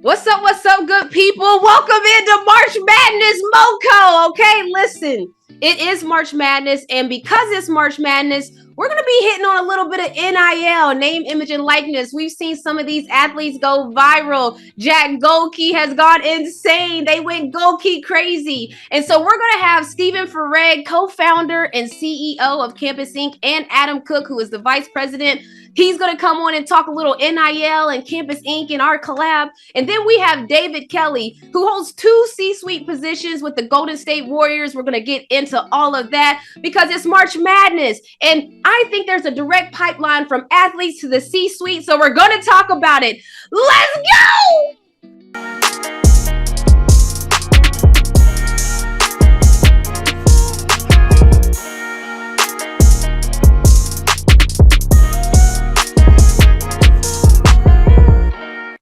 What's up, good people? Welcome into March Madness Moco. Okay, listen, it is March Madness, and because it's March Madness, we're going to be hitting on a little bit of NIL, name, image, and likeness. We've seen some of these athletes go viral. Jack Golke has gone insane. They went Golke crazy. And so we're going to have Stephen Farag, co-founder and CEO of Campus Inc., and Adam Cook, who is the vice president. He's going to come on and talk a little NIL and Campus Inc. and our collab. And then we have David Kelly, who holds 2 C-suite positions with the Golden State Warriors. We're going to get into all of that because it's March Madness. And I think there's a direct pipeline from athletes to the C-suite. So we're going to talk about it. Let's go!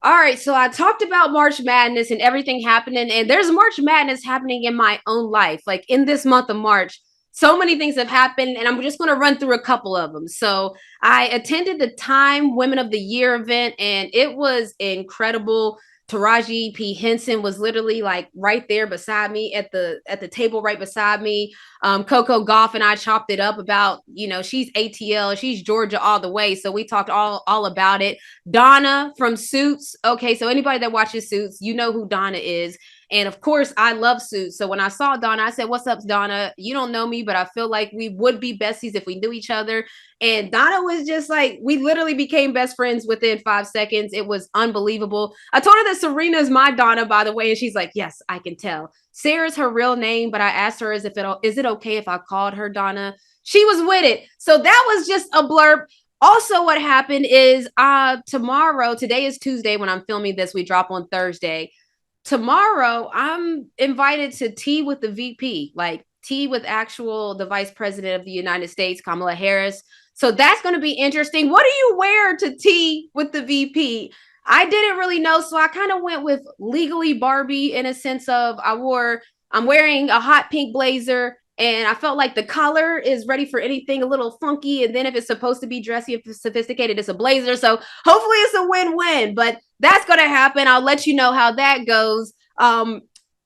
All right, so I talked about March Madness and everything happening, and there's March Madness happening in my own life. Like in this month of March, so many things have happened, and I'm just going to run through a couple of them. So I attended the Time Women of the Year event, and it was incredible. Taraji P. Henson was literally like right there beside me at the table right beside me. Coco Goff and I chopped it up about, she's ATL, she's Georgia all the way. So we talked all about it. Donna from Suits. Okay, so anybody that watches Suits, you know who Donna is. And of course, I love Suits. So when I saw Donna, I said, "What's up, Donna? You don't know me, but I feel like we would be besties if we knew each other." And Donna was just like, we literally became best friends within 5 seconds. It was unbelievable. I told her that Serena is my Donna, by the way. And she's like, "Yes, I can tell." Sarah's her real name, but I asked her, is it okay if I called her Donna? She was with it. So that was just a blurb. Also, what happened is tomorrow, today is Tuesday when I'm filming this, we drop on Thursday. Tomorrow, I'm invited to tea with the VP, like tea with the vice president of the United States, Kamala Harris. So that's going to be interesting. What do you wear to tea with the VP? I didn't really know, so I kind of went with legally Barbie in a sense of I'm wearing a hot pink blazer, and I felt like the color is ready for anything a little funky. And then if it's supposed to be dressy and sophisticated, it's a blazer. So hopefully it's a win-win, but that's going to happen. I'll let you know how that goes.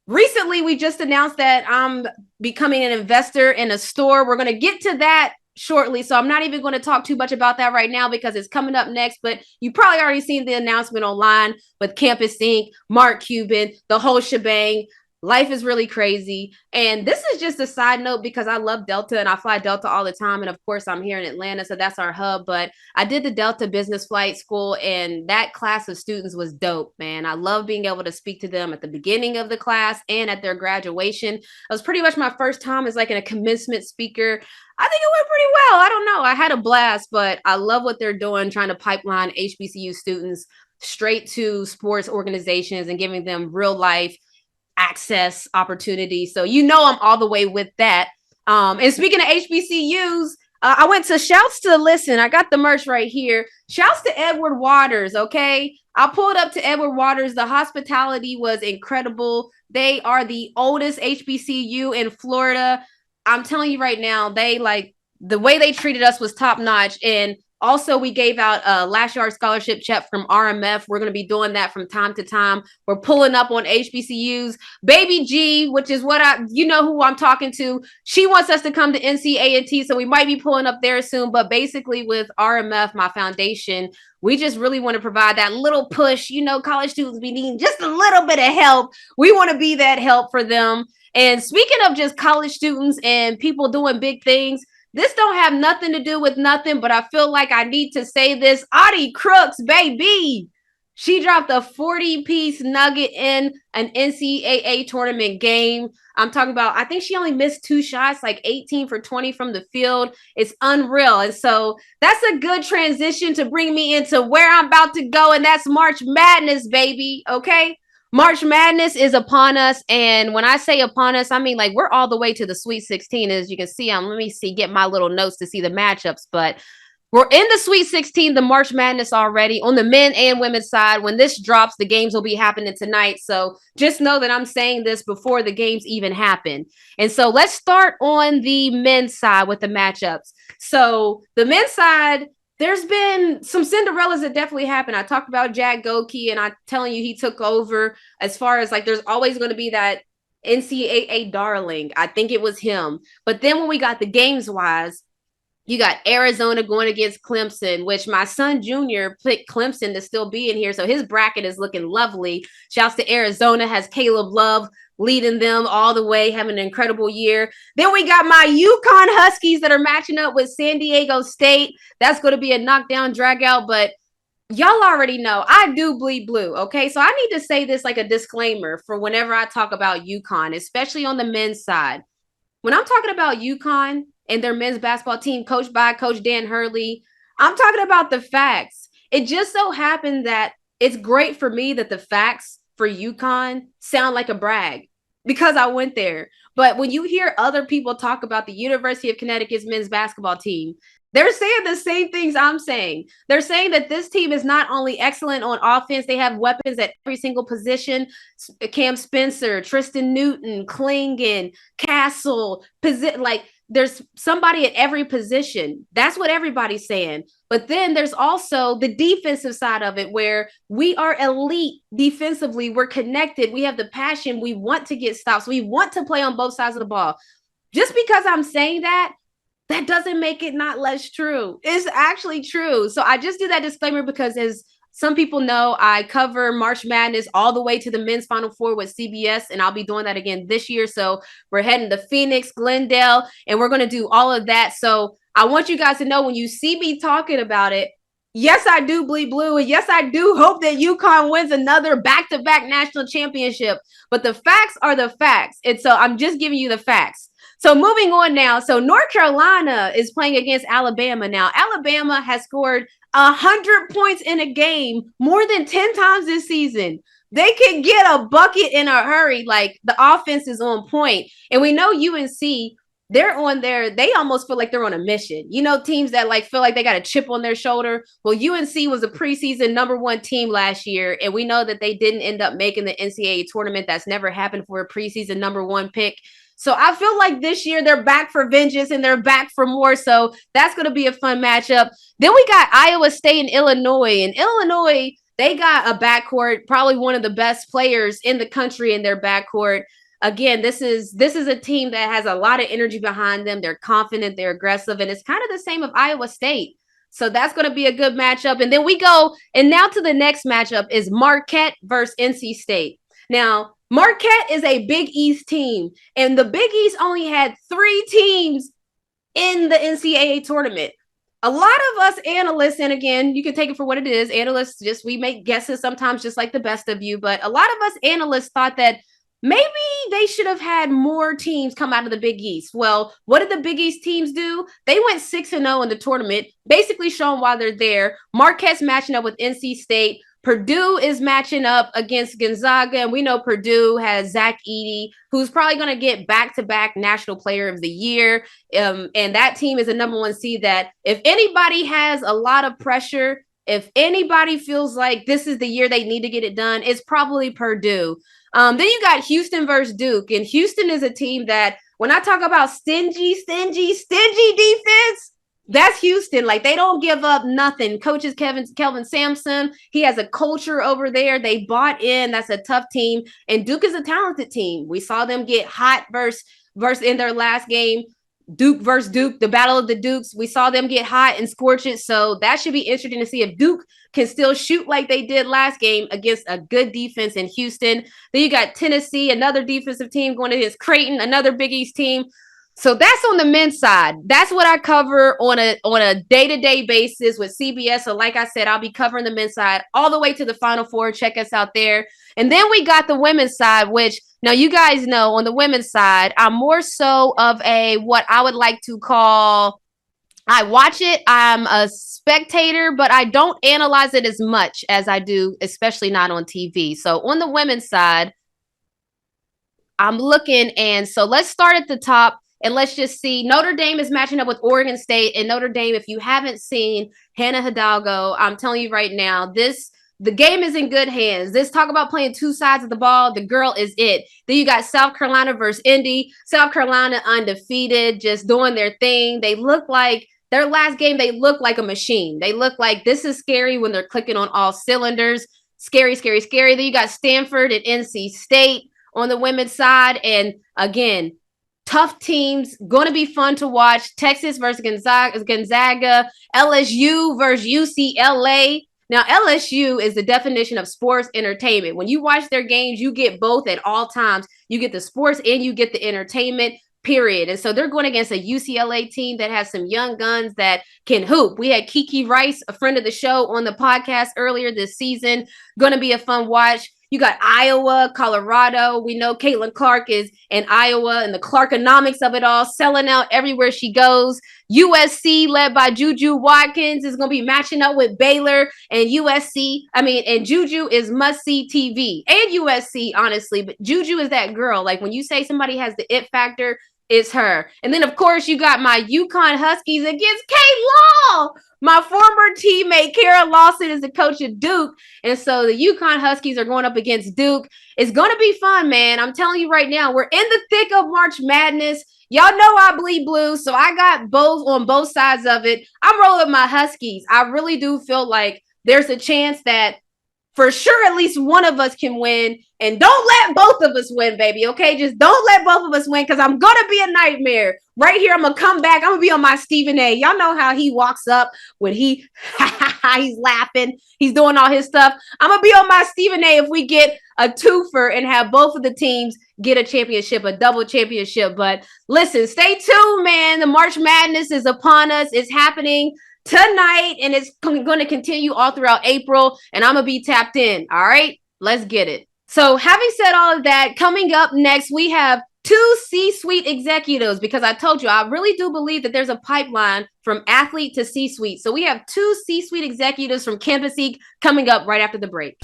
Recently, we just announced that I'm becoming an investor in a store. We're going to get to that shortly. So I'm not even going to talk too much about that right now because it's coming up next, but you probably already seen the announcement online with Campus Inc., Mark Cuban, the whole shebang. Life is really crazy. And this is just a side note because I love Delta and I fly Delta all the time. And of course, I'm here in Atlanta, so that's our hub. But I did the Delta Business Flight School, and that class of students was dope, man. I love being able to speak to them at the beginning of the class and at their graduation. It was pretty much my first time as like a commencement speaker. I think it went pretty well. I don't know. I had a blast, but I love what they're doing, trying to pipeline HBCU students straight to sports organizations and giving them real life access opportunities. So I'm all the way with that. And speaking of HBCUs, I went to shouts to listen. I got the merch right here. Shouts to Edward Waters. Okay. I pulled up to Edward Waters. The hospitality was incredible. They are the oldest HBCU in Florida. I'm telling you right now, the way they treated us was top notch. And also, we gave out a last yard scholarship check from RMF. We're going to be doing that from time to time. We're pulling up on HBCUs. Baby G, which is who I'm talking to. She wants us to come to NCA&T, so we might be pulling up there soon. But basically, with RMF, my foundation, we just really want to provide that little push. College students be needing just a little bit of help. We want to be that help for them. And speaking of just college students and people doing big things, this don't have nothing to do with nothing, but I feel like I need to say this. Audie Crooks, baby. She dropped a 40-piece nugget in an NCAA tournament game. I'm talking about, I think she only missed 2 shots, like 18 for 20 from the field. It's unreal. And so that's a good transition to bring me into where I'm about to go, and that's March Madness, baby. Okay? March Madness is upon us. And when I say upon us, I mean like we're all the way to the Sweet 16. As you can see, get my little notes to see the matchups. But we're in the Sweet 16, the March Madness already on the men and women's side. When this drops, the games will be happening tonight. So just know that I'm saying this before the games even happen. And so let's start on the men's side with the matchups. So the men's side, There's been some Cinderellas that definitely happened. I talked about Jack Goki, and I'm telling you, he took over as far as like, there's always going to be that NCAA darling. I think it was him. But then when we got the games wise, you got Arizona going against Clemson, which my son Junior picked Clemson to still be in here. So his bracket is looking lovely. Shouts to Arizona, has Caleb Love leading them all the way, having an incredible year. Then we got my UConn Huskies that are matching up with San Diego State. That's going to be a knockdown, drag out, but y'all already know I do bleed blue. Okay. So I need to say this like a disclaimer for whenever I talk about UConn, especially on the men's side. When I'm talking about UConn and their men's basketball team coached by Coach Dan Hurley, I'm talking about the facts. It just so happened that it's great for me that the facts for UConn sound like a brag because I went there. But when you hear other people talk about the University of Connecticut's men's basketball team, they're saying the same things I'm saying. They're saying that this team is not only excellent on offense, they have weapons at every single position. Cam Spencer, Tristan Newton, Klingon, Castle, like there's somebody at every position. That's what everybody's saying. But then there's also the defensive side of it where we are elite defensively. We're connected. We have the passion. We want to get stops. We want to play on both sides of the ball. Just because I'm saying that, that doesn't make it not less true. It's actually true. So I just do that disclaimer because as some people know, I cover March Madness all the way to the men's Final Four with CBS, and I'll be doing that again this year. So we're heading to Phoenix, Glendale, and we're going to do all of that. So I want you guys to know when you see me talking about it, yes, I do bleed blue. And yes, I do hope that UConn wins another back-to-back national championship. But the facts are the facts. And so I'm just giving you the facts. So moving on now. So North Carolina is playing against Alabama now. Alabama has scored 100 points in a game more than 10 times this season. They can get a bucket in a hurry. Like the offense is on point. And we know UNC, they're on there. They almost feel like they're on a mission. You know, teams that like feel like they got a chip on their shoulder. Well, UNC was a preseason #1 team last year. And we know that they didn't end up making the NCAA tournament. That's never happened for a preseason #1 pick. So I feel like this year they're back for vengeance and they're back for more. So that's going to be a fun matchup. Then we got Iowa State and Illinois. And Illinois, they got a backcourt, probably one of the best players in the country in their backcourt. Again, this is a team that has a lot of energy behind them. They're confident, they're aggressive, and it's kind of the same of Iowa State. So that's going to be a good matchup. And then we go, and now to the next matchup is Marquette versus NC State. Now, Marquette is a Big East team, and the Big East only had 3 teams in the NCAA tournament. A lot of us analysts, and again, you can take it for what it is. Analysts, just we make guesses sometimes just like the best of you, but a lot of us analysts thought that maybe they should have had more teams come out of the Big East. Well, what did the Big East teams do? They went 6-0 in the tournament, basically showing why they're there. Marquette's matching up with NC State. Purdue is matching up against Gonzaga, and we know Purdue has Zach Edey, who's probably going to get back-to-back National Player of the Year, and that team is a #1 seed that if anybody has a lot of pressure, if anybody feels like this is the year they need to get it done, it's probably Purdue. Then you got Houston versus Duke, and Houston is a team that when I talk about stingy defense, that's Houston. Like they don't give up nothing. Coaches Kelvin Sampson, he has a culture over there. They bought in. That's a tough team. And Duke is a talented team. We saw them get hot versus in their last game. Duke versus Duke, the battle of the Dukes. We saw them get hot and scorch it. So that should be interesting to see if Duke can still shoot like they did last game against a good defense in Houston. Then you got Tennessee, another defensive team going against Creighton, another Big East team. So that's on the men's side. That's what I cover on a day-to-day basis with CBS. So like I said, I'll be covering the men's side all the way to the Final Four. Check us out there. And then we got the women's side, which now you guys know on the women's side, I'm more so of a what I would like to call, I watch it. I'm a spectator, but I don't analyze it as much as I do, especially not on TV. So on the women's side, I'm looking, and so let's start at the top. And let's just see, Notre Dame is matching up with Oregon State. And Notre Dame, if you haven't seen Hannah Hidalgo, I'm telling you right now, the game is in good hands. This talk about playing 2 sides of the ball, the girl is it. Then you got South Carolina versus Indy. South Carolina undefeated, just doing their thing. They look like their last game, they look like a machine. They look like this is scary when they're clicking on all cylinders. Scary, scary, scary. Then you got Stanford and NC State on the women's side. And again, tough teams, going to be fun to watch. Texas versus Gonzaga, LSU versus UCLA. Now, LSU is the definition of sports entertainment. When you watch their games, you get both at all times. You get the sports and you get the entertainment, period. And so they're going against a UCLA team that has some young guns that can hoop. We had Kiki Rice, a friend of the show, on the podcast earlier this season. Going to be a fun watch. You got Iowa, Colorado. We know Caitlin Clark is in Iowa and the Clarkonomics of it all, selling out everywhere she goes. USC, led by Juju Watkins, is going to be matching up with Baylor and and Juju is must-see TV. And USC, honestly, but Juju is that girl. Like when you say somebody has the it factor, it's her. And then, of course, you got my UConn Huskies against K-Law. My former teammate, Kara Lawson, is the coach of Duke. And so the UConn Huskies are going up against Duke. It's going to be fun, man. I'm telling you right now, we're in the thick of March Madness. Y'all know I bleed blue, so I got both on both sides of it. I'm rolling with my Huskies. I really do feel like there's a chance that for sure at least one of us can win. And don't let both of us win, baby, okay? Just don't let both of us win because I'm going to be a nightmare. Right here, I'm going to come back. I'm going to be on my Stephen A. Y'all know how he walks up when he's laughing. He's doing all his stuff. I'm going to be on my Stephen A. if we get a twofer and have both of the teams get a championship, a double championship. But listen, stay tuned, man. The March Madness is upon us. It's happening tonight, and it's going to continue all throughout April, and I'm going to be tapped in. All right, let's get it. So having said all of that, coming up next, we have two C-suite executives, because I told you, I really do believe that there's a pipeline from athlete to C-suite. So we have two C-suite executives from Campus Inc. coming up right after the break.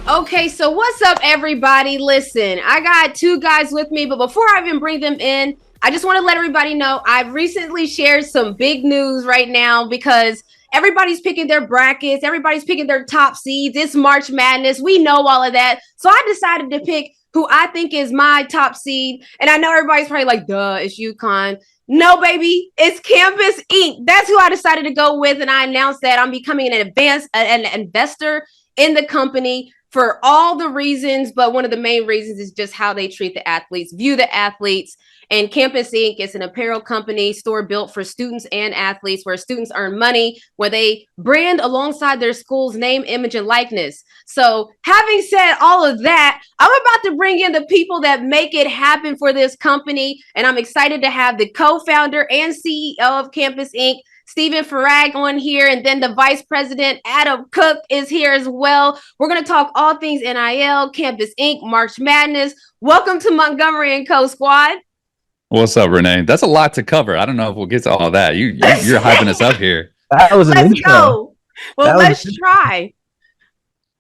Okay, so what's up, everybody? Listen, I got two guys with me, but before I even bring them in, I just want to let everybody know I've recently shared some big news right now because everybody's picking their brackets. Everybody's picking their top seeds. It's March Madness. We know all of that. So I decided to pick who I think is my top seed. And I know everybody's probably like, duh, it's UConn. No, baby, it's Campus Inc. That's who I decided to go with. And I announced that I'm becoming an investor in the company for all the reasons. But one of the main reasons is just how they treat the athletes, view the athletes. And Campus Inc. is an apparel company store built for students and athletes where students earn money, where they brand alongside their school's name, image, and likeness. So having said all of that, I'm about to bring in the people that make it happen for this company. And I'm excited to have the co-founder and CEO of Campus Inc., Stephen Farag, on here. And then the vice president, Adam Cook, is here as well. We're going to talk all things NIL, Campus Inc., March Madness. Welcome to Montgomery Co. Squad. What's up, Renee? That's a lot to cover. I don't know if we'll get to all that. You're hyping us up here. That was an intro. Go. Well, let's try.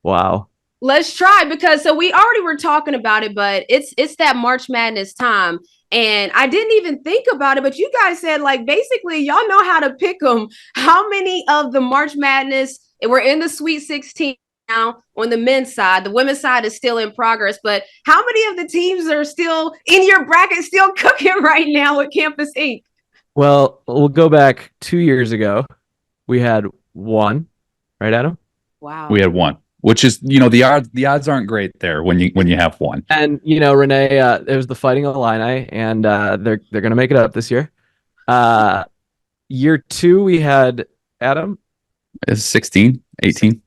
Wow. Let's try, because so we already were talking about it, but it's that March Madness time. And I didn't even think about it, but you guys said, like, basically, y'all know how to pick them. How many of the March Madness, we're in the Sweet 16 now on the men's side. The women's side is still in progress, but how many of the teams are still in your bracket, still cooking right now with Campus Inc.? Well, we'll go back 2 years ago. We had one, right, Adam? Wow. We had one, which is, the odds aren't great there when you have one. And Renee, it was the Fighting Illini, and they're gonna make it up this year. Year two, we had Adam. It's 16, 18.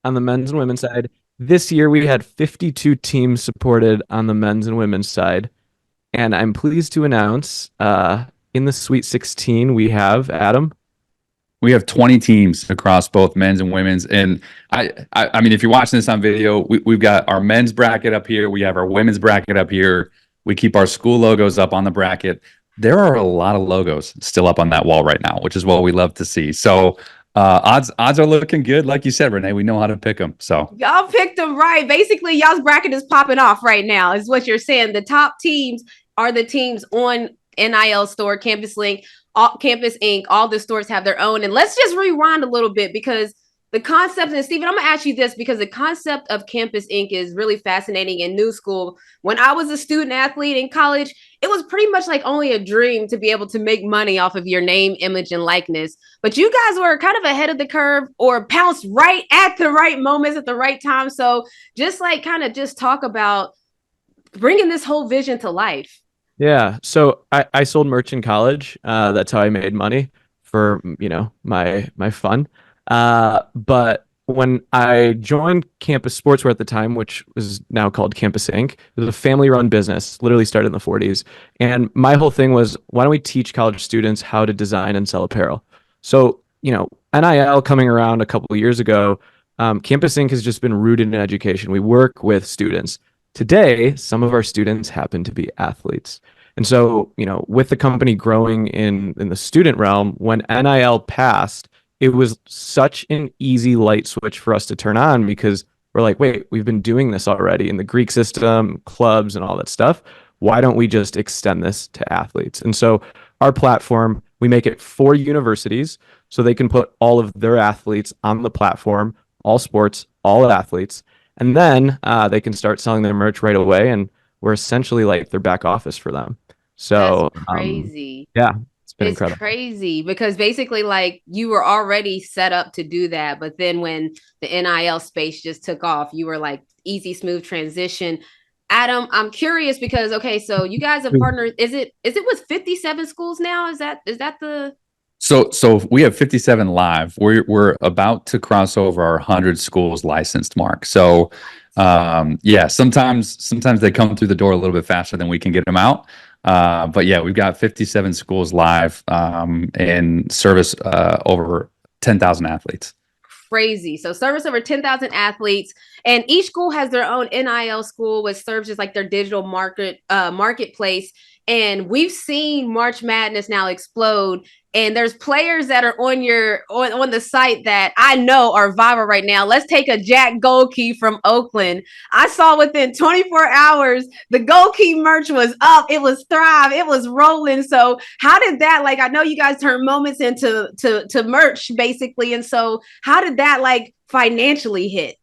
On the men's and women's side. This year, we had 52 teams supported on the men's and women's side. And I'm pleased to announce in the Sweet 16, we have, Adam? We have 20 teams across both men's and women's. And I mean, if you're watching this on video, we've got our men's bracket up here. We have our women's bracket up here. We keep our school logos up on the bracket. There are a lot of logos still up on that wall right now, which is what we love to see. So odds are looking good. Like you said, Renee, we know how to pick them. So y'all picked them right. Basically, y'all's bracket is popping off right now, is what you're saying. The top teams are the teams on NIL Store, Campus Inc. All the stores have their own. And let's just rewind a little bit, because the concept, and Stephen, I'm gonna ask you this because the concept of Campus Inc. is really fascinating in new school. When I was a student athlete in college, it was pretty much like only a dream to be able to make money off of your name, image, and likeness. But you guys were kind of ahead of the curve or pounced right at the right moments at the right time. So just like kind of just talk about bringing this whole vision to life. Yeah. So I sold merch in college. That's how I made money for, my fun. But when I joined Campus Sportswear at the time, which was now called Campus Inc., it was a family-run business, literally started in the 40s. And my whole thing was, why don't we teach college students how to design and sell apparel? So, NIL coming around a couple of years ago, Campus Inc. has just been rooted in education. We work with students. Today, some of our students happen to be athletes. And so, with the company growing in the student realm, when NIL passed, it was such an easy light switch for us to turn on because we're like, wait, we've been doing this already in the Greek system, clubs, and all that stuff. Why don't we just extend this to athletes? And so our platform, we make it for universities so they can put all of their athletes on the platform, all sports, all athletes. And then they can start selling their merch right away. And we're essentially like their back office for them. So that's crazy. Yeah, it's been It's incredible. crazy because basically like you were already set up to do that. But then when the NIL space just took off, you were like easy, smooth transition. Adam, I'm curious because, okay, so you guys have partnered. Is it with 57 schools now? Is that the So we have 57 live. We're about to cross over our 100 schools licensed mark. So yeah, sometimes they come through the door a little bit faster than we can get them out. But yeah, we've got 57 schools live and service over 10,000 athletes. crazy? So service over 10,000 athletes, and each school has their own NIL school, which serves as like their digital marketplace. And we've seen March Madness now explode. And there's players that are on the site that I know are viral right now. Let's take a Jack Goldkey from Oakland. I saw within 24 hours, the Goldkey merch was up. It was Thrive. It was rolling. So how did that, like, I know you guys turn moments into to merch basically. And so how did that like financially hit?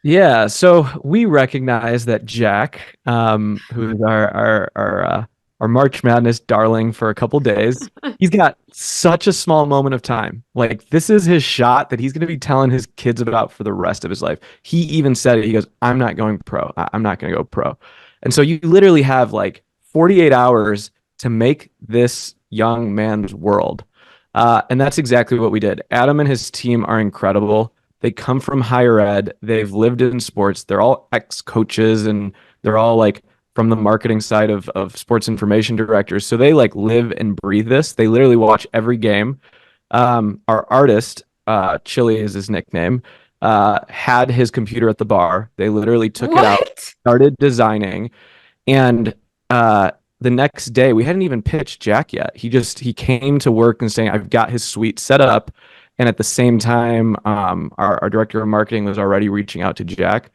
Yeah, so we recognize that Jack, who is our March Madness darling for a couple days, he's got such a small moment of time. Like, this is his shot that he's going to be telling his kids about for the rest of his life. He even said it. He goes, I'm not going pro. I'm not going to go pro. And so you literally have like 48 hours to make this young man's world. And that's exactly what we did. Adam and his team are incredible. They come from higher ed. They've lived in sports. They're all ex-coaches and they're all like from the marketing side of sports information directors. So they like live and breathe this. They literally watch every game. Our artist, Chili is his nickname, had his computer at the bar. They literally took it out, started designing. And the next day, we hadn't even pitched Jack yet. He came to work and saying, I've got his suite set up. And at the same time, our director of marketing was already reaching out to Jack.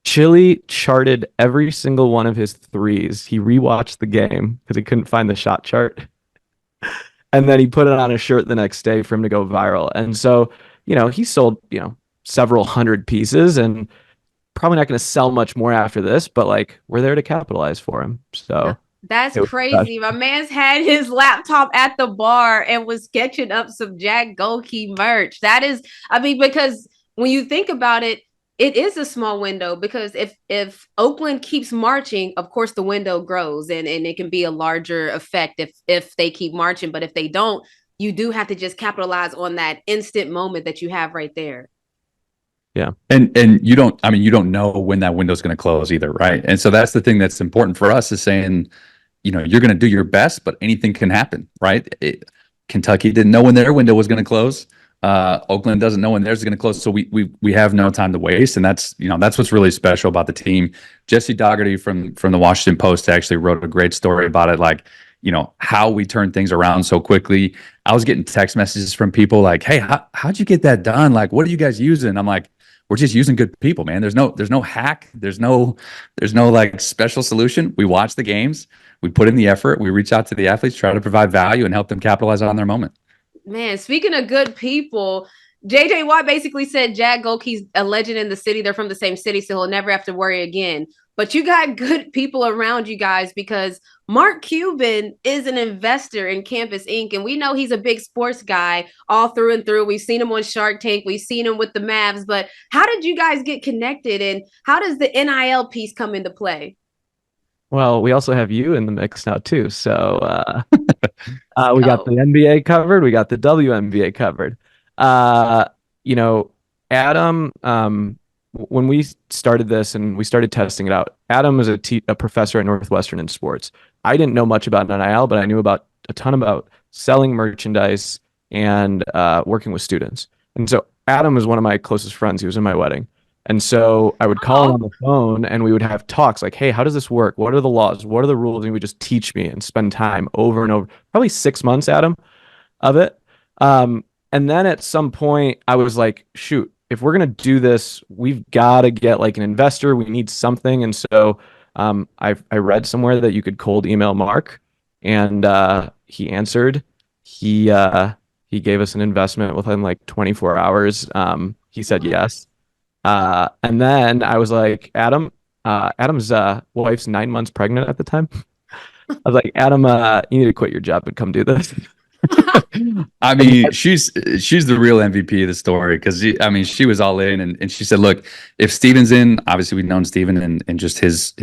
Chili charted every single one of his threes. He rewatched the game because he couldn't find the shot chart. And then he put it on a shirt the next day for him to go viral. And so, he sold, several hundred pieces and probably not going to sell much more after this, but like we're there to capitalize for him. So that's crazy. My man's had his laptop at the bar and was sketching up some Jack Goldkey merch. That is, I mean, because when you think about it, it is a small window because if Oakland keeps marching, of course the window grows and it can be a larger effect if they keep marching. But if they don't, you do have to just capitalize on that instant moment that you have right there. Yeah. And you don't know when that window's going to close either, right? And so that's the thing that's important for us is saying, you're going to do your best, but anything can happen, right? Kentucky didn't know when their window was going to close. Oakland doesn't know when theirs is going to close, so we have no time to waste, and that's what's really special about the team. Jesse Dougherty from the Washington Post actually wrote a great story about it, like how we turn things around so quickly. I was getting text messages from people like, "Hey, how'd you get that done? Like, what are you guys using?" I'm like, "We're just using good people, man. There's no hack. There's no like special solution. We watch the games, we put in the effort, we reach out to the athletes, try to provide value, and help them capitalize on their moment." Man, speaking of good people, JJ Watt basically said Jack Golke's a legend in the city. They're from the same city, so he'll never have to worry again. But you got good people around you guys because Mark Cuban is an investor in Campus Inc. And we know he's a big sports guy all through and through. We've seen him on Shark Tank. We've seen him with the Mavs. But how did you guys get connected? And how does the NIL piece come into play? Well, we also have you in the mix now too. So we got the NBA covered. We got the WNBA covered. You know, Adam, when we started this and we started testing it out, Adam was a professor at Northwestern in sports. I didn't know much about NIL, but I knew about a ton about selling merchandise and working with students. And so Adam was one of my closest friends. He was in my wedding. And so I would call him on the phone and we would have talks like, hey, how does this work? What are the laws? What are the rules? And he would just teach me and spend time over and over, probably 6 months, Adam, of it. And then at some point I was like, shoot, if we're going to do this, we've got to get like an investor. We need something. And so I read somewhere that you could cold email Mark, and he answered. He gave us an investment within like 24 hours. He said yes. And then I was like, Adam's wife's 9 months pregnant at the time. I was like, Adam, you need to quit your job and come do this. I mean, she's the real MVP of the story because I mean, she was all in, and she said, "Look, if Steven's in, obviously we've known Steven and just his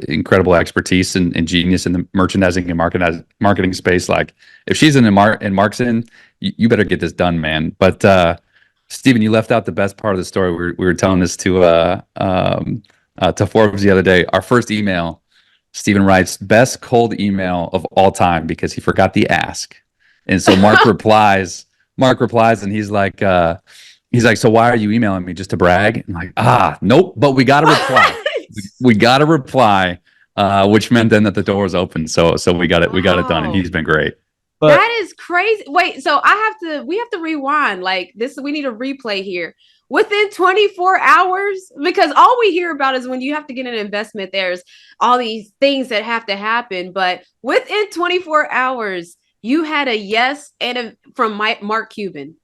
incredible expertise and genius in the merchandising and marketing space. Like, if she's in and Mark's in, you better get this done, man." But Steven, you left out the best part of the story. We were telling this to Forbes the other day. Our first email, Steven writes, "Best cold email of all time," because he forgot the ask. And so Mark replies, and he's like, "So why are you emailing me, just to brag?" I'm like, nope, but we got to reply. we got to reply, which meant then that the door was open. So we got it done, and he's been great. But that is crazy. Wait, so we have to rewind like this. We need a replay here within 24 hours, because all we hear about is when you have to get an investment, there's all these things that have to happen. But within 24 hours, you had a yes from Mark Cuban.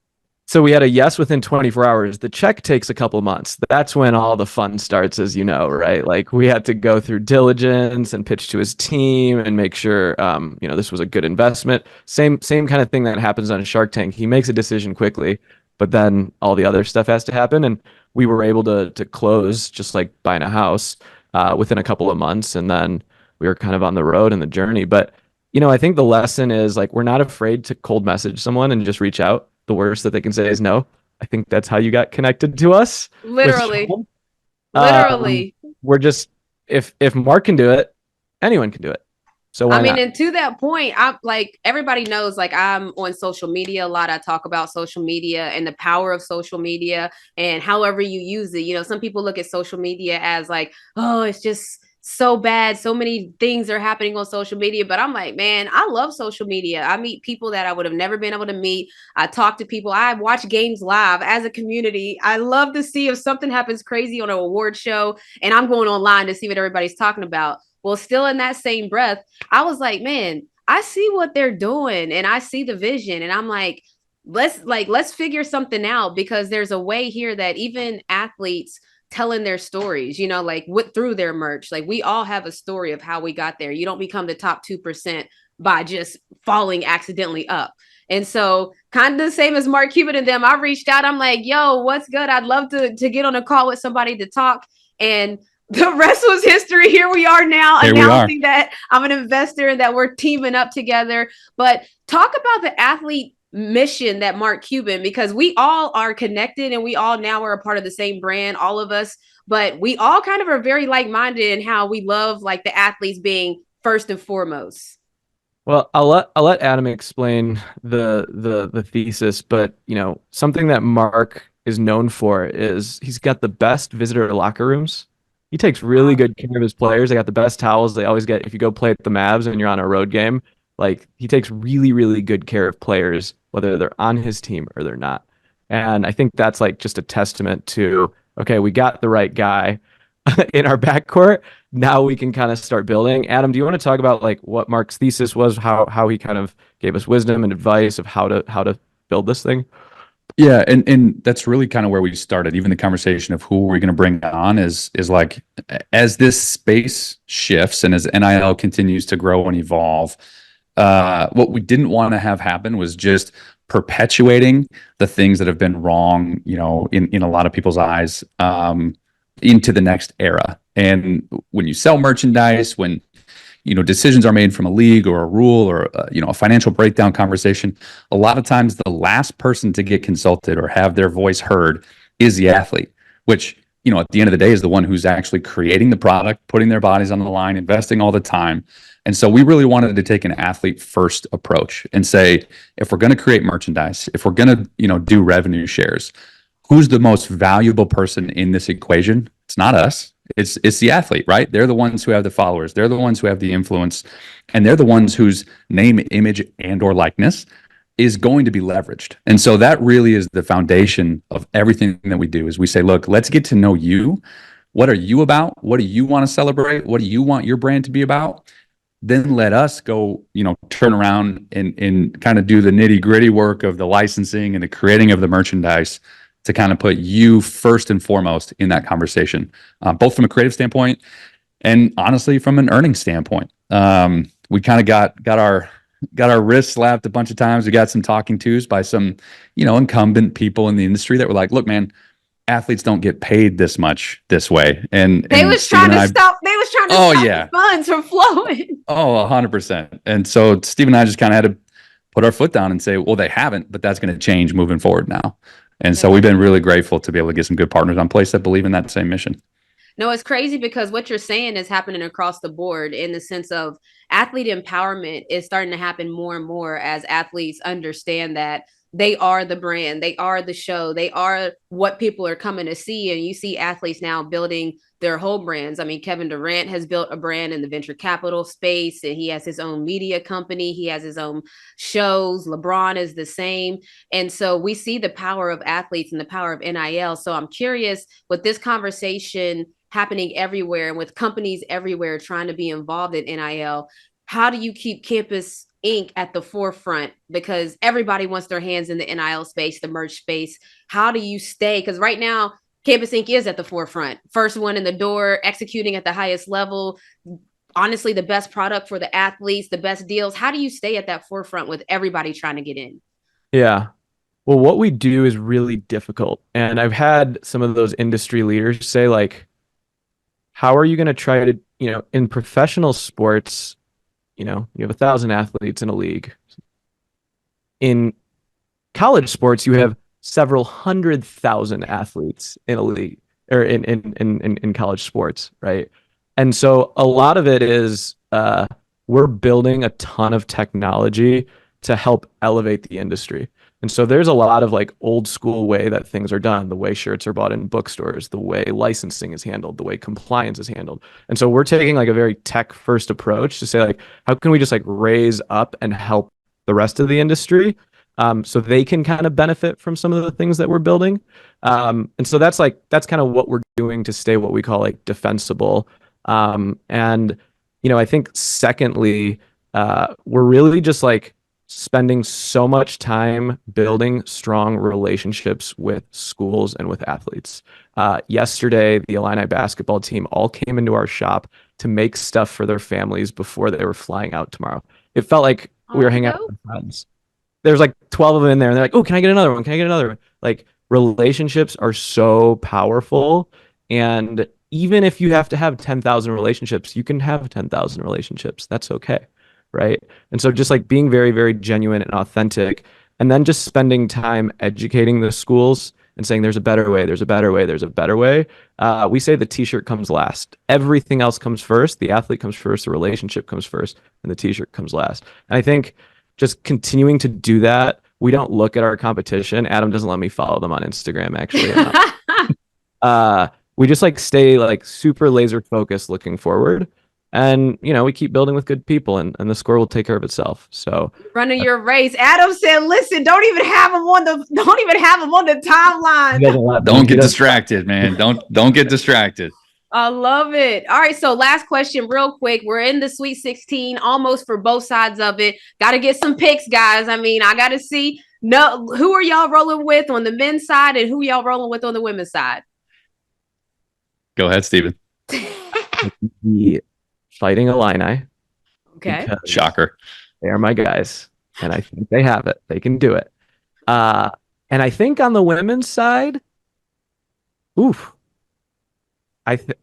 So we had a yes within 24 hours. The check takes a couple months. That's when all the fun starts, as you know, right? Like, we had to go through diligence and pitch to his team and make sure, this was a good investment. Same kind of thing that happens on Shark Tank. He makes a decision quickly, but then all the other stuff has to happen. And we were able to close, just like buying a house, within a couple of months. And then we were kind of on the road and the journey. But I think the lesson is, like, we're not afraid to cold message someone and just reach out. The worst that they can say is no. I think that's how you got connected to us. Literally. We're just, if Mark can do it, anyone can do it. So why not? And to that point, I'm like, everybody knows, like, I'm on social media a lot. I talk about social media and the power of social media and however you use it. Some people look at social media as like, oh, it's just so bad. So many things are happening on social media, but I'm like, man, I love social media. I meet people that I would have never been able to meet. I talk to people. I watch games live as a community. I love to see if something happens crazy on an award show and I'm going online to see what everybody's talking about. Well, still in that same breath, I was like, man, I see what they're doing and I see the vision. And I'm like, let's figure something out, because there's a way here that even athletes telling their stories, through their merch. Like, we all have a story of how we got there. You don't become the top 2% by just falling accidentally up. And so, kind of the same as Mark Cuban and them, I reached out. I'm like, yo, what's good? I'd love to get on a call with somebody to talk. And the rest was history. Here we are now, announcing that I'm an investor and that we're teaming up together. But talk about the athlete mission that Mark Cuban, because we all are connected and we all now are a part of the same brand, all of us, but we all kind of are very like-minded in how we love, like, the athletes being first and foremost. Well, I'll let Adam explain the thesis, but something that Mark is known for is he's got the best visitor locker rooms. He takes really good care of his players. They got the best towels. They always get, if you go play at the Mavs and you're on a road game, like, he takes really, really good care of players, whether they're on his team or they're not. And I think that's, like, just a testament to, okay, we got the right guy in our backcourt. Now we can kind of start building. Adam, do you want to talk about, like, what Mark's thesis was, how he kind of gave us wisdom and advice of how to build this thing? Yeah, and that's really kind of where we started. Even the conversation of who we're going to bring on is like, as this space shifts and as NIL continues to grow and evolve, what we didn't want to have happen was just perpetuating the things that have been wrong, in a lot of people's eyes, into the next era. And when you sell merchandise, when decisions are made from a league or a rule or a financial breakdown conversation, a lot of times the last person to get consulted or have their voice heard is the athlete, which at the end of the day is the one who's actually creating the product, putting their bodies on the line, investing all the time. And so we really wanted to take an athlete first approach and say, if we're going to create merchandise, if we're going to do revenue shares, who's the most valuable person in this equation? It's not us. It's the athlete, right? They're the ones who have the followers. They're the ones who have the influence, and they're the ones whose name, image, and or likeness is going to be leveraged. And so that really is the foundation of everything that we do. Is we say, look, let's get to know you. What are you about? What do you want to celebrate? What do you want your brand to be about? Then let us go, turn around and kind of do the nitty gritty work of the licensing and the creating of the merchandise to kind of put you first and foremost in that conversation, both from a creative standpoint and honestly from an earning standpoint. We kind of got our wrists slapped a bunch of times. We got some talking tos by some, incumbent people in the industry that were like, "Look, man, athletes don't get paid this much this way." And they was trying to stop. They was trying to stop the funds from flowing. Oh, 100%. And so Steve and I just kind of had to put our foot down and say, well, they haven't, but that's going to change moving forward now. And so we've been really grateful to be able to get some good partners on place that believe in that same mission. No, it's crazy because what you're saying is happening across the board in the sense of athlete empowerment is starting to happen more and more as athletes understand that they are the brand, they are the show, they are what people are coming to see. And you see athletes now building their whole brands. I mean, Kevin Durant has built a brand in the venture capital space, and he has his own media company. He has his own shows. LeBron is the same. And so we see the power of athletes and the power of NIL. So I'm curious, with this conversation happening everywhere and with companies everywhere trying to be involved in NIL, how do you keep Campus Inc. at the forefront? Because everybody wants their hands in the NIL space, the merch space. How do you stay? Because right now, Campus Inc. is at the forefront. First one in the door, executing at the highest level. Honestly, the best product for the athletes, the best deals. How do you stay at that forefront with everybody trying to get in? Yeah. Well, what we do is really difficult. And I've had some of those industry leaders say, like, how are you going to try to, in professional sports, you have 1,000 athletes in a league. In college sports, you have several 100,000 athletes in a league or in college sports, right? And so a lot of it is we're building a ton of technology to help elevate the industry. And so there's a lot of like old school way that things are done, the way shirts are bought in bookstores, the way licensing is handled, the way compliance is handled. And so we're taking like a very tech first approach to say, like, how can we just like raise up and help the rest of the industry so they can kind of benefit from some of the things that we're building. And so that's kind of what we're doing to stay what we call like defensible. And, I think secondly, we're really just like spending so much time building strong relationships with schools and with athletes. Yesterday, the Illini basketball team all came into our shop to make stuff for their families before they were flying out tomorrow. It felt like we were hanging out with friends. There's like 12 of them in there, and they're like, oh, can I get another one? Can I get another one? Like, relationships are so powerful. And even if you have to have 10,000 relationships, you can have 10,000 relationships. That's okay. Right. And so just like being very, very genuine and authentic, and then just spending time educating the schools and saying there's a better way, there's a better way, there's a better way. We say the t-shirt comes last. Everything else comes first. The athlete comes first. The relationship comes first, and the t-shirt comes last. And I think just continuing to do that, we don't look at our competition. Adam doesn't let me follow them on Instagram, actually. We just like stay like super laser focused looking forward. And, we keep building with good people, and the score will take care of itself. So running your race. Adam said, listen, don't even have him on the timeline. Don't get distracted, man. Don't get distracted. I love it. All right. So last question real quick. We're in the Sweet 16 almost for both sides of it. Got to get some picks, guys. I mean, I got to see No, who are y'all rolling with on the men's side, and who y'all rolling with on the women's side? Go ahead, Steven. The Fighting Illini, Okay. because Shocker. they are my guys, and I think they have it. They can do it. And I think on the women's side, oof, I think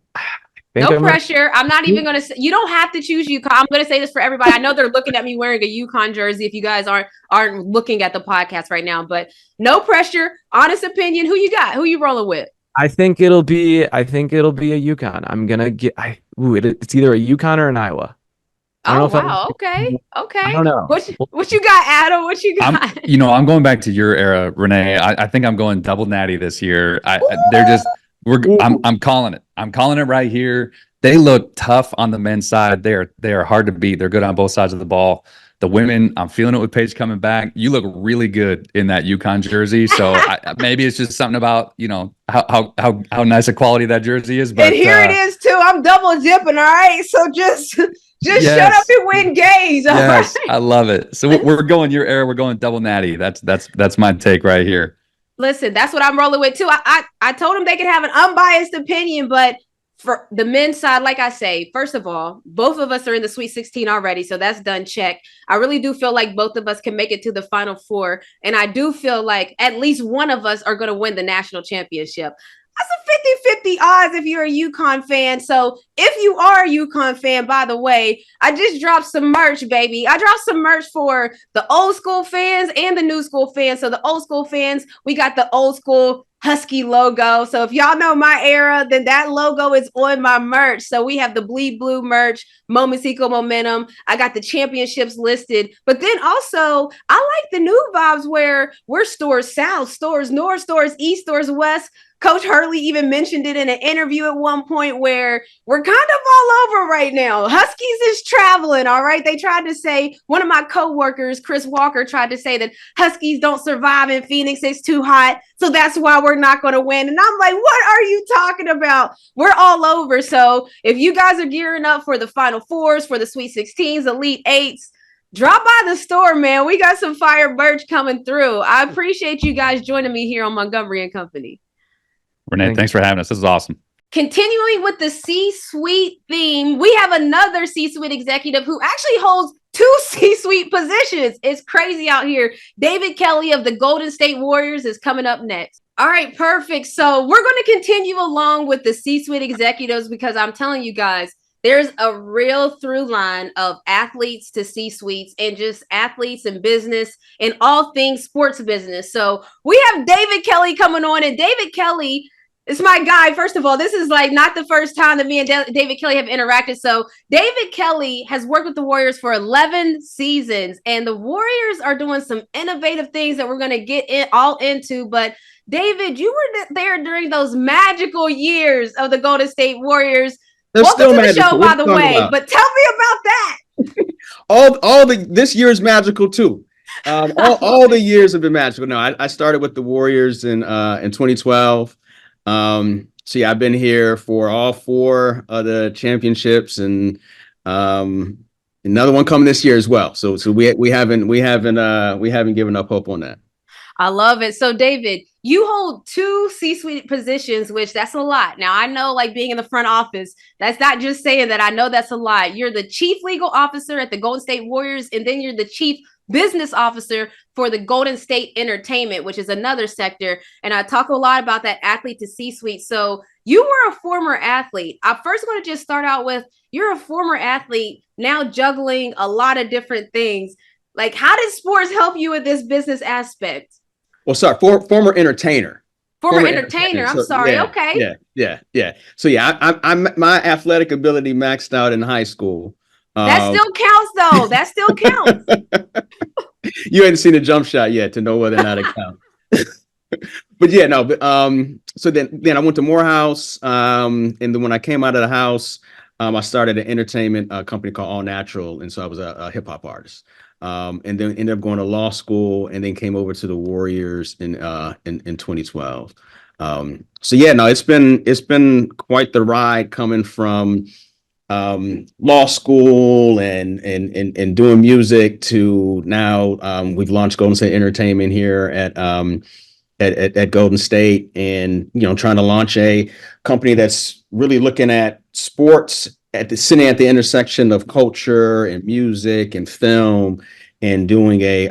No I'm pressure. I'm not even going to say, you don't have to choose UConn. I'm going to say this for everybody. I know they're looking at me wearing a UConn jersey if you guys aren't looking at the podcast right now, but no pressure. Honest opinion. Who you got? Who you rolling with? I think it'll be a UConn. I'm gonna get it's either a UConn or an Iowa. Oh wow. Okay. I don't know. What you got, Adam? What you got? I'm going back to your era, Renee. I think I'm going double natty this year. I'm calling it. I'm calling it right here. They look tough on the men's side. They are hard to beat. They're good on both sides of the ball. The women, I'm feeling it with Paige coming back. You look really good in that UConn jersey. So maybe it's just something about, how nice a quality that jersey is. But and here it is too. I'm double dipping. All right. So just yes. Shut up and win games. Yes, right? I love it. So we're going your era. We're going double natty. That's my take right here. Listen, that's what I'm rolling with too. I told them they could have an unbiased opinion, but for the men's side, like I say, first of all, both of us are in the Sweet 16 already, so that's done. Check. I really do feel like both of us can make it to the Final Four, and I do feel like at least one of us are going to win the national championship. That's a 50-50 odds if you're a UConn fan. So if you are a UConn fan, by the way, I just dropped some merch, baby. I dropped some merch for the old school fans and the new school fans. So the old school fans, we got the old school Husky logo. So if y'all know my era, then that logo is on my merch. So we have the bleed blue merch, Moments Equal Momentum. I got the championships listed. But then also, I like the new vibes where we're stores south, stores north, stores east, stores west. Coach Hurley even mentioned it in an interview at one point where we're kind of all over right now. Huskies is traveling, all right? They tried to say, one of my coworkers, Chris Walker, tried to say that Huskies don't survive in Phoenix. It's too hot. So that's why we're not going to win. And I'm like, what are you talking about? We're all over. So if you guys are gearing up for the Final Fours, for the Sweet 16s, Elite Eights, drop by the store, man. We got some fire merch coming through. I appreciate you guys joining me here on Montgomery and Company. Renee, thanks for having us. This is awesome. Continuing with the C-suite theme, we have another C-suite executive who actually holds 2 C-suite positions. It's crazy out here. David Kelly of the Golden State Warriors is coming up next. All right, perfect. So we're going to continue along with the C-suite executives because I'm telling you guys, there's a real through line of athletes to C-suites and just athletes and business and all things sports business. So we have David Kelly coming on, and David Kelly, it's my guy. First of all, this is like not the first time that me and David Kelly have interacted. So David Kelly has worked with the Warriors for 11 seasons, and the Warriors are doing some innovative things that we're going to get all into. But David, you were there during those magical years of the Golden State Warriors. They're Welcome still to the magical. show, by the way. But tell me about that. This year is magical too. All the years have been magical. No, I started with the Warriors in 2012. So yeah, I've been here for all 4 of the championships, and another one coming this year as well. So we haven't given up hope on that. I love it. So David, you hold 2 C-suite positions, which that's a lot. Now I know, like being in the front office, that's not just saying that. I know that's a lot. You're the chief legal officer at the Golden State Warriors, and then you're the chief business officer for the Golden State Entertainment, which is another sector. And I talk a lot about that athlete to C-suite. So you were a former athlete. I first want to just start out with, you're a former athlete now juggling a lot of different things. Like, how did sports help you with this business aspect? Well, sorry, former entertainer. Former entertainer. I'm sorry. Yeah, okay. Yeah. So yeah, I'm my athletic ability maxed out in high school. That still counts, though. That still counts. You hadn't seen a jump shot yet to know whether or not it counts. But yeah, no. But so then I went to Morehouse, and then when I came out of the house, I started an entertainment company called All Natural, and so I was a hip hop artist. And then ended up going to law school, and then came over to the Warriors in 2012. So yeah, no, it's been quite the ride coming from law school and doing music to now we've launched Golden State Entertainment here at Golden State, and trying to launch a company that's really looking at sports sitting at the intersection of culture and music and film, and doing a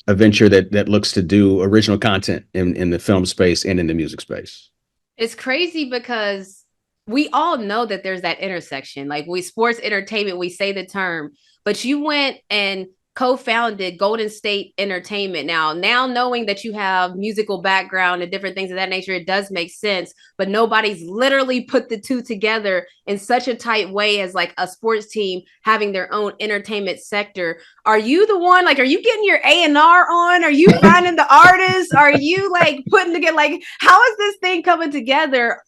venture that looks to do original content in the film space and in the music space. It's crazy because we all know that there's that intersection. Like sports entertainment, we say the term, but you went and co-founded Golden State Entertainment. Now knowing that you have musical background and different things of that nature, it does make sense, but nobody's literally put the two together in such a tight way as like a sports team having their own entertainment sector. Are you the one, like, are you getting your A&R on? Are you finding the artists? Are you like putting together, like, how is this thing coming together?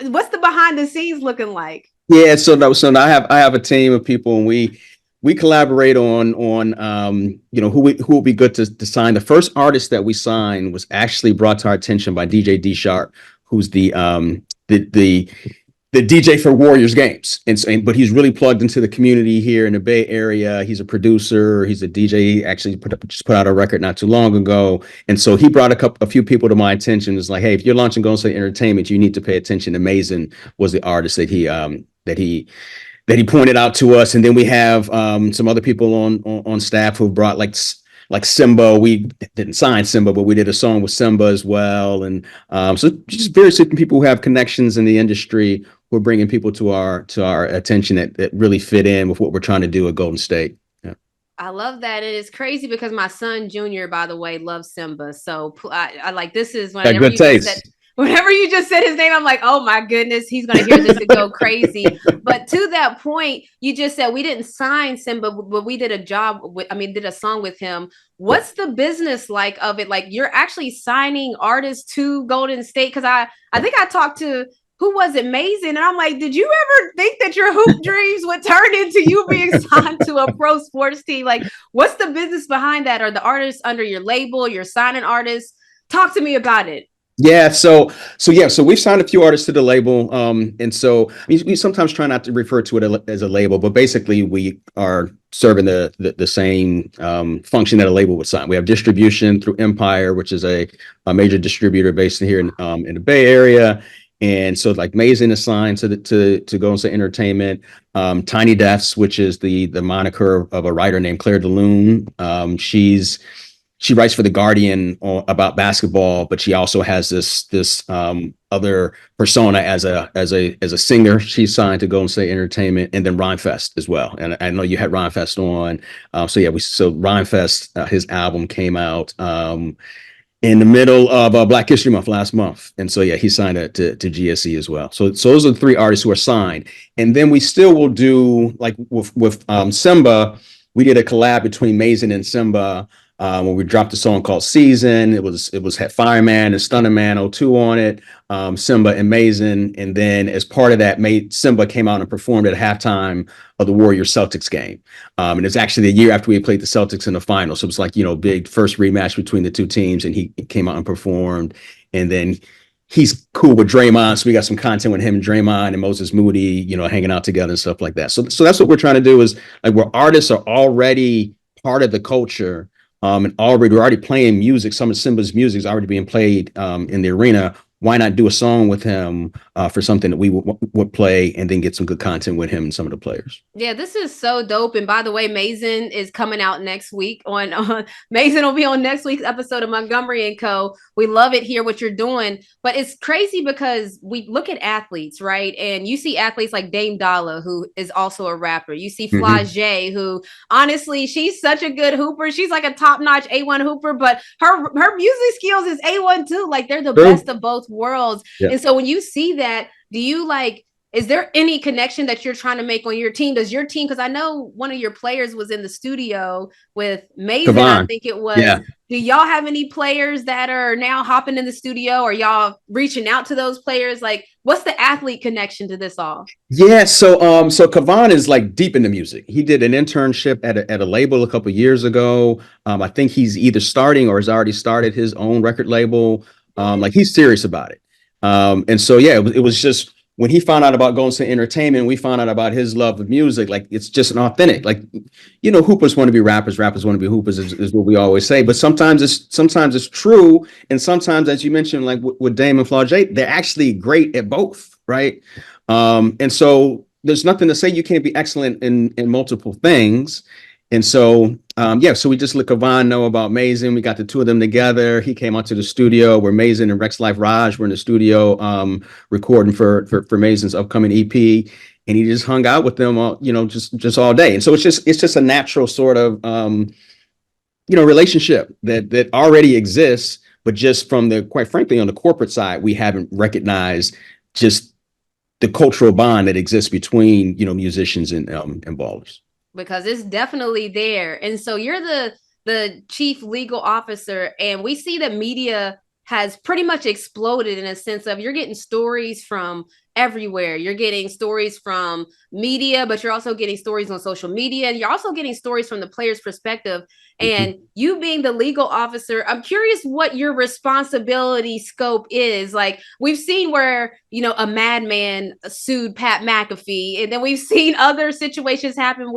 What's the behind the scenes looking like? Yeah, so I have a team of people, and we collaborate on who will be good to sign. The first artist that we signed was actually brought to our attention by DJ D Sharp, who's the DJ for Warriors games, but he's really plugged into the community here in the Bay Area. He's a producer, he's a DJ. He actually just put out a record not too long ago, and so he brought a few people to my attention. It's like, hey, if you're launching Golden State Entertainment, you need to pay attention. Amazing was the artist that he pointed out to us. And then we have some other people on staff who brought like Simba. We didn't sign Simba, but we did a song with Simba as well. And so just various different people who have connections in the industry who are bringing people to our attention that really fit in with what we're trying to do at Golden State. Yeah. I love that. And it's crazy because my son Junior, by the way, loves Simba. So I like, this is whenever you just said his name, I'm like, oh my goodness, he's going to hear this and go crazy. But to that point, you just said we didn't sign Simba, but we did a song with him. What's the business like of it? Like, you're actually signing artists to Golden State? Because I think I talked to, who was it, Mason? And I'm like, did you ever think that your hoop dreams would turn into you being signed to a pro sports team? Like, what's the business behind that? Are the artists under your label? You're signing artists? Talk to me about it. Yeah, so we've signed a few artists to the label, and so we sometimes try not to refer to it as a label, but basically we are serving the same function that a label would sign. We have distribution through Empire, which is a major distributor based here in the Bay Area, and so like Mason is signed to Golden State Entertainment. Tiny Defs, which is the moniker of a writer named Claire DeLune. She writes for The Guardian about basketball, but she also has this other persona as a singer. She's signed to Golden State Entertainment, and then Rhymefest as well. And I know you had Rhymefest on. So Rhymefest, his album came out in the middle of Black History Month last month, and so he signed it to GSE as well. So those are the three artists who are signed, and then we still will do, like with Simba. We did a collab between Mason and Simba. When we dropped a song called Season, it had Fireman and Stunner Man O2 on it, Simba and Mason. And then as part of that, Simba came out and performed at halftime of the Warriors Celtics game. And it's actually the year after we played the Celtics in the final. So it was like, big first rematch between the two teams, and he came out and performed. And then he's cool with Draymond, so we got some content with him and Draymond and Moses Moody, hanging out together and stuff like that. So that's what we're trying to do, is like, where artists are already part of the culture. And we're already playing music. Some of Simba's music is already being played in the arena. Why not do a song with him for something that we would play, and then get some good content with him and some of the players? Yeah, this is so dope. And by the way, Mason is coming out next week Mason will be on next week's episode of Montgomery Co. We love it here, what you're doing. But it's crazy because we look at athletes, right? And you see athletes like Dame Dollar, who is also a rapper. You see Flage, who honestly, she's such a good hooper. She's like a top-notch A1 hooper, but her music skills is A1 too. Like, they're the best of both worlds. Yeah. And so when you see that, do you is there any connection that you're trying to make on your team? Does your team, because I know one of your players was in the studio with Mason, I think it was. Yeah. Do y'all have any players that are now hopping in the studio, or y'all reaching out to those players? Like, what's the athlete connection to this all? Yeah, so Kavan is like deep into music. He did an internship at a label a couple of years ago. I think he's either starting or has already started his own record label. Like, he's serious about it. And so, it was just when he found out about going to entertainment, we found out about his love of music. Like, it's just an authentic, like, hoopers want to be rappers, rappers want to be hoopers is what we always say. But sometimes it's true. And sometimes, as you mentioned, like with Dame and Flau'jae, they're actually great at both. Right. And so there's nothing to say you can't be excellent in multiple things. And so, so we just let Kavan know about Mason. We got the two of them together. He came out to the studio where Mason and Rex Life Raj were in the studio recording for Mason's upcoming EP. And he just hung out with them all, just all day. And so it's just a natural sort of, relationship that already exists, but just from quite frankly, on the corporate side, we haven't recognized just the cultural bond that exists between, musicians and ballers. Because it's definitely there. And so you're the chief legal officer, and we see that media has pretty much exploded in a sense of you're getting stories from everywhere. You're getting stories from media, but you're also getting stories on social media, and you're also getting stories from the player's perspective. And you being the legal officer, I'm curious what your responsibility scope is. Like, we've seen where, a madman sued Pat McAfee, and then we've seen other situations happen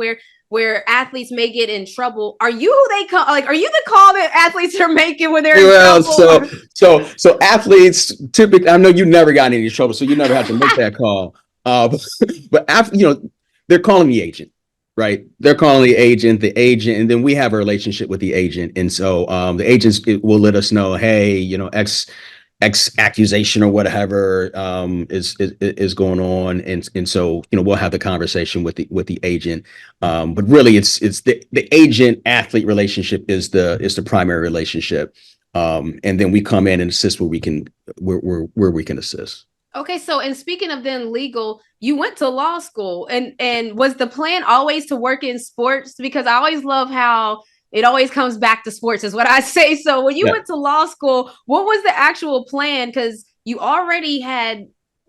where athletes may get in trouble. Are you who they call? Like, are you the call that athletes are making when they're in trouble? So athletes typically, I know you never got in any trouble, so you never have to make that call. But after, they're calling the agent, right? They're calling the agent, and then we have a relationship with the agent. And so the agents will let us know, hey, X accusation or whatever is going on, and so we'll have the conversation with the agent. But really, it's the agent athlete relationship is the primary relationship, and then we come in and assist where we can assist. Okay, so and speaking of then legal, you went to law school, and was the plan always to work in sports? Because I always love how it always comes back to sports is what I say. So when you went to law school, what was the actual plan? Because you already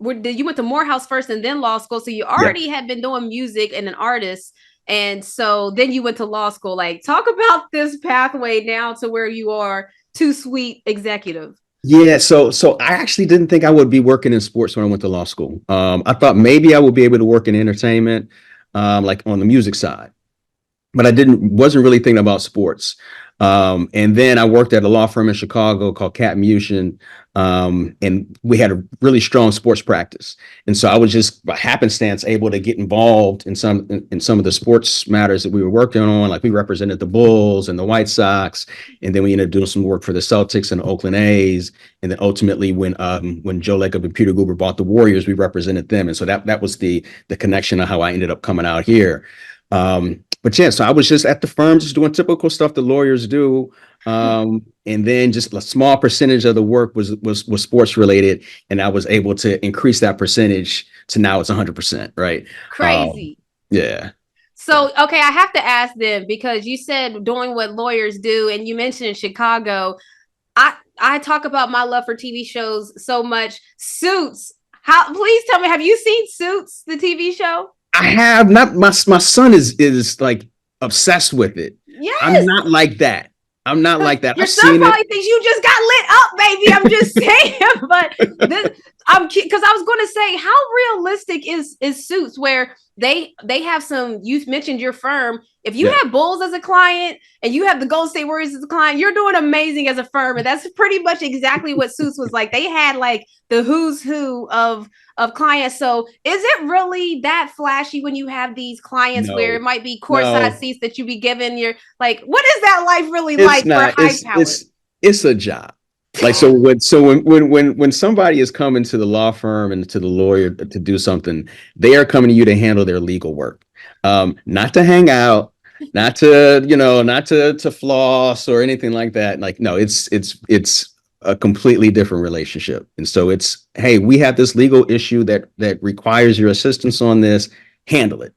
you went to Morehouse first and then law school. So you already had been doing music and an artist. And so then you went to law school. Like, talk about this pathway now to where you are Too Sweet executive. Yeah, so I actually didn't think I would be working in sports when I went to law school. I thought maybe I would be able to work in entertainment, like on the music side. But I wasn't really thinking about sports. And then I worked at a law firm in Chicago called Cat Mution, and we had a really strong sports practice. And so I was just by happenstance able to get involved in some of the sports matters that we were working on. Like, we represented the Bulls and the White Sox, and then we ended up doing some work for the Celtics and the Oakland A's. And then ultimately, when Joe Lacob and Peter Guber bought the Warriors, we represented them. And so that was the connection of how I ended up coming out here. But yeah, so I was just at the firm, just doing typical stuff that lawyers do. And then just a small percentage of the work was sports related. And I was able to increase that percentage to now it's 100%, right? Crazy. Yeah. So, okay, I have to ask them, because you said doing what lawyers do, and you mentioned in Chicago. I talk about my love for TV shows so much. Suits. Please tell me, have you seen Suits, the TV show? I have not. My son is like obsessed with it. Yes. I'm not like that. Your son probably thinks you just got lit up, baby. I'm just saying. But because I was going to say, how realistic is Suits, where they have some, you mentioned your firm. If you have Bulls as a client and you have the Golden State Warriors as a client, you're doing amazing as a firm. And that's pretty much exactly what Suits was like. They had like the who's who of clients. So is it really that flashy when you have these clients where it might be courtside seats that you be given? You're like, what is that life really like for high power? It's a job. Like, so when somebody is coming to the law firm and to the lawyer to do something, they are coming to you to handle their legal work, not to hang out, not to floss or anything like that. Like, no, it's a completely different relationship. And so it's, hey, we have this legal issue that requires your assistance on this, handle it.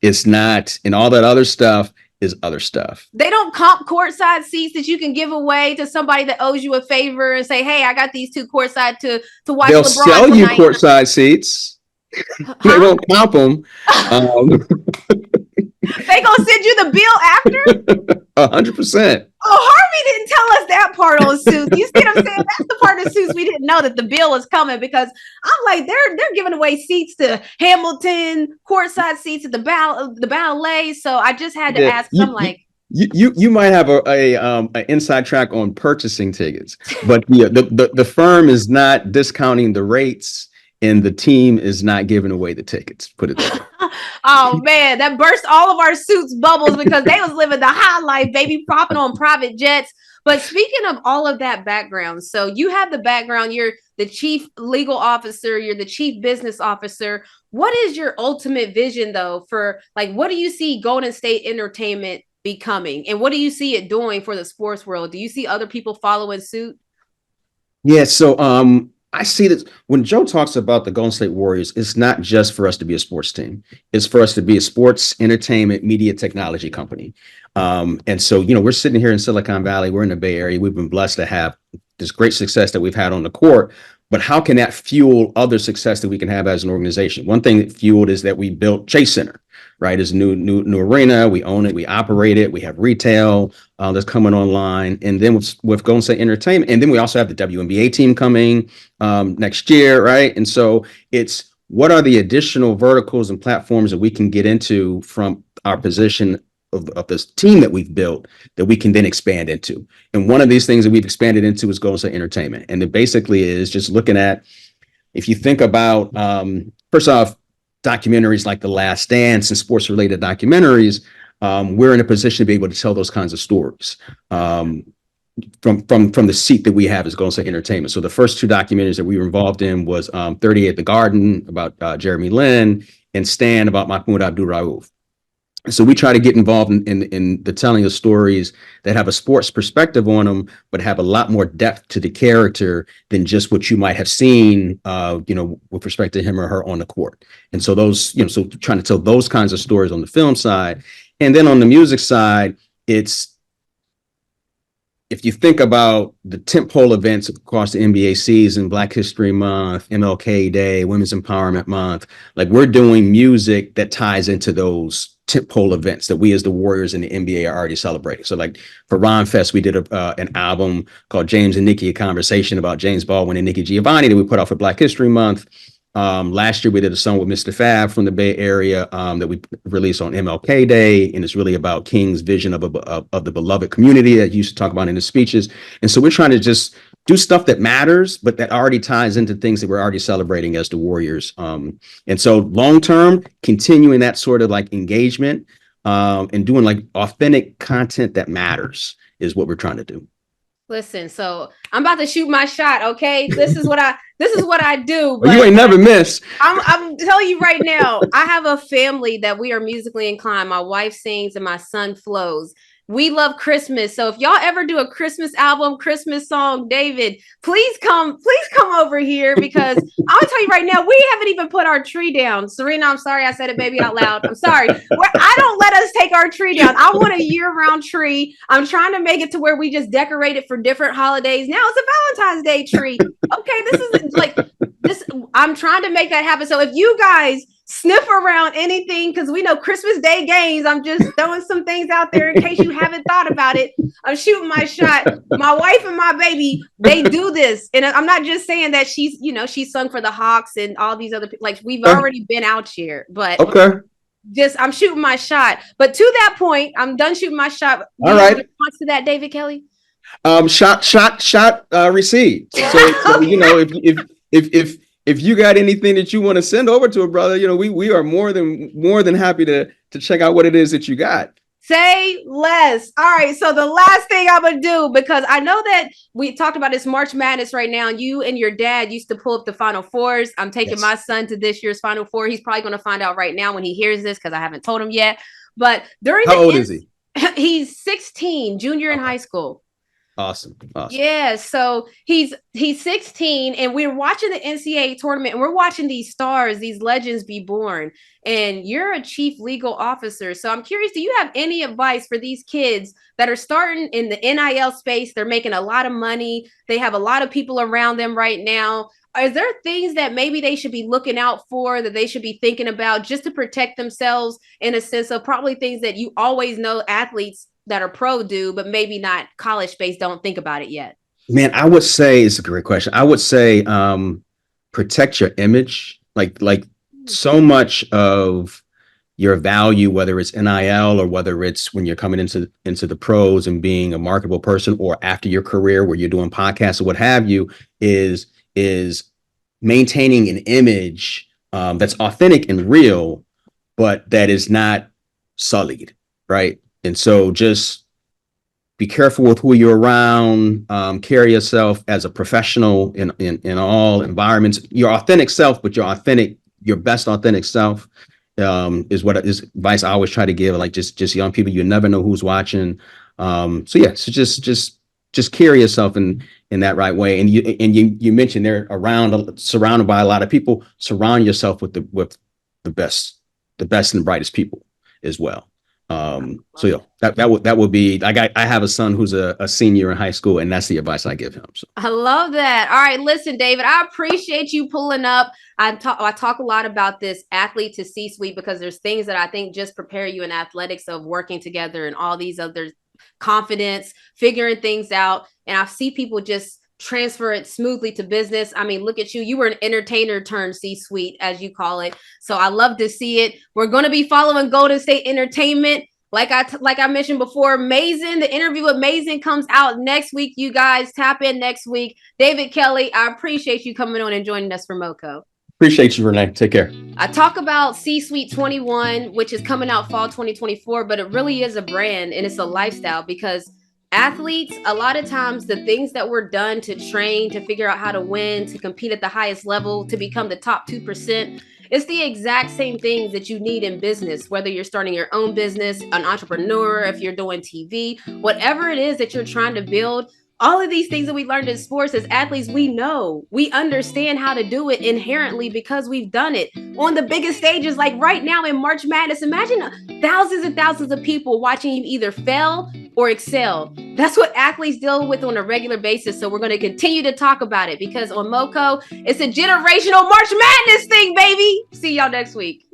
It's not, and all that other stuff is other stuff. They don't comp courtside seats that you can give away to somebody that owes you a favor and say, hey, I got these two courtside to watch They'll LeBron sell you tonight. courtside seats. They won't comp them. They gonna send you the bill after? 100%. Oh, Harvey didn't tell us that part on Suits. You see what I'm saying? That's the part of Suits we didn't know, that the bill was coming, because I'm like, they're giving away seats to Hamilton, courtside seats at the ballet. So I just had to ask. I'm like, you might have a inside track on purchasing tickets, but the firm is not discounting the rates, and the team is not giving away the tickets. Put it that way. oh man, that burst all of our Suits bubbles, because they was living the high life, baby, propping on private jets. But speaking of all of that background, so you have the background, you're the chief legal officer, you're the chief business officer. What is your ultimate vision, though, for like, what do you see Golden State Entertainment becoming, and what do you see it doing for the sports world? Do you see other people following suit? Yeah, so I see that when Joe talks about the Golden State Warriors, it's not just for us to be a sports team. It's for us to be a sports, entertainment, media technology company. And so, we're sitting here in Silicon Valley. We're in the Bay Area. We've been blessed to have this great success that we've had on the court. But how can that fuel other success that we can have as an organization? One thing that fueled is that we built Chase Center, right? It's a new arena. We own it. We operate it. We have retail that's coming online. And then with Golden State Entertainment, and then we also have the WNBA team coming next year, right? And so it's, what are the additional verticals and platforms that we can get into from our position of this team that we've built that we can then expand into? And one of these things that we've expanded into is Golden State Entertainment. And it basically is just looking at, if you think about, first off, documentaries like The Last Dance and sports related documentaries, we're in a position to be able to tell those kinds of stories from the seat that we have as Golden State Entertainment. So the first two documentaries that we were involved in was 38 at the Garden about Jeremy Lin, and Stan about Mahmoud Abdul Rauf. So we try to get involved in the telling of stories that have a sports perspective on them, but have a lot more depth to the character than just what you might have seen, with respect to him or her on the court. And so those, so trying to tell those kinds of stories on the film side. And then on the music side, it's, if you think about the tentpole events across the NBA season, Black History Month, MLK Day, Women's Empowerment Month, like, we're doing music that ties into those tentpole events that we as the Warriors and the NBA are already celebrating. So like for Ron Fest, we did an album called James and Nikki, a conversation about James Baldwin and Nikki Giovanni that we put out for Black History Month. Last year we did a song with Mr. Fab from the Bay Area that we released on MLK Day, and it's really about King's vision of the beloved community that he used to talk about in his speeches. And so we're trying to just do stuff that matters, but that already ties into things that we're already celebrating as the Warriors. And so long term, continuing that sort of like engagement and doing like authentic content that matters is what we're trying to do. Listen, so I'm about to shoot my shot. Okay, this is what I do. Well, you ain't never miss. I'm telling you right now, I have a family that we are musically inclined. My wife sings and my son flows. We love Christmas. So if y'all ever do a Christmas album, Christmas song, David, please come over here, because I'm gonna tell you right now, we haven't even put our tree down. Serena, I'm sorry I said it, baby, out loud. I'm sorry. I don't let us take our tree down. I want a year-round tree. I'm trying to make it to where we just decorate it for different holidays. Now it's a Valentine's Day tree. Okay, this is like this. I'm trying to make that happen. So if you guys sniff around anything, because we know Christmas Day games, I'm just throwing some things out there in case you haven't thought about it. I'm shooting my shot. My wife and my baby, they do this, and I'm not just saying that she's sung for the Hawks and all these other, like, we've already been out here, but okay, just I'm shooting my shot. But to that point, I'm done shooting my shot. All right, response to that, David Kelly. Shot received. So if you got anything that you want to send over to a brother, we are more than happy to check out what it is that you got. Say less. All right. So the last thing I'm going to do, because I know that we talked about this March Madness right now. You and your dad used to pull up the Final Fours. I'm taking my son to this year's Final Four. He's probably going to find out right now when he hears this, because I haven't told him yet. But How old is he? He's 16, junior in high school. Awesome. Yeah, so he's 16, and we're watching the NCAA tournament, and we're watching these stars, these legends be born. And you're a chief legal officer, so I'm curious, do you have any advice for these kids that are starting in the NIL space? They're making a lot of money. They have a lot of people around them right now. is there things that maybe they should be looking out for, that they should be thinking about just to protect themselves, in a sense of probably things that you always know athletes that are pro do, but maybe not college space don't think about it yet? Man, I would say it's a great question. I would say protect your image. Like so much of your value, whether it's NIL or whether it's when you're coming into the pros and being a marketable person, or after your career where you're doing podcasts or what have you, is maintaining an image that's authentic and real, but that is not sullied, right? And so just be careful with who you're around. Carry yourself as a professional in all environments. Your authentic self, but your best authentic self is advice I always try to give. Like just young people, you never know who's watching. So just carry yourself in that right way. And you mentioned they're surrounded by a lot of people. Surround yourself with the best and brightest people as well. So yeah, that would be like, I have a son who's a senior in high school, and that's the advice I give him. So I love that. All right, listen, David, I appreciate you pulling up. I talk a lot about this athlete to C-suite because there's things that I think just prepare you in athletics of working together and all these other confidence, figuring things out. And I see people just transfer it smoothly to business. I mean, look at you. You were an entertainer turned C-suite, as you call it. So I love to see it. We're going to be following Golden State Entertainment. Like I mentioned before, Mason, the interview with Mason comes out next week. You guys tap in next week. David Kelly, I appreciate you coming on and joining us for MoCo. Appreciate you, Renee. Take care. I talk about C-Suite 21, which is coming out fall 2024, but it really is a brand and it's a lifestyle, because athletes, a lot of times the things that were done to train, to figure out how to win, to compete at the highest level, to become the top 2%, it's the exact same things that you need in business, whether you're starting your own business, an entrepreneur, if you're doing TV, whatever it is that you're trying to build. All of these things that we learned in sports as athletes, we understand how to do it inherently because we've done it on the biggest stages. Like right now in March Madness, imagine thousands and thousands of people watching you either fail or excel. That's what athletes deal with on a regular basis. So we're going to continue to talk about it because on MoCo, it's a generational March Madness thing, baby. See y'all next week.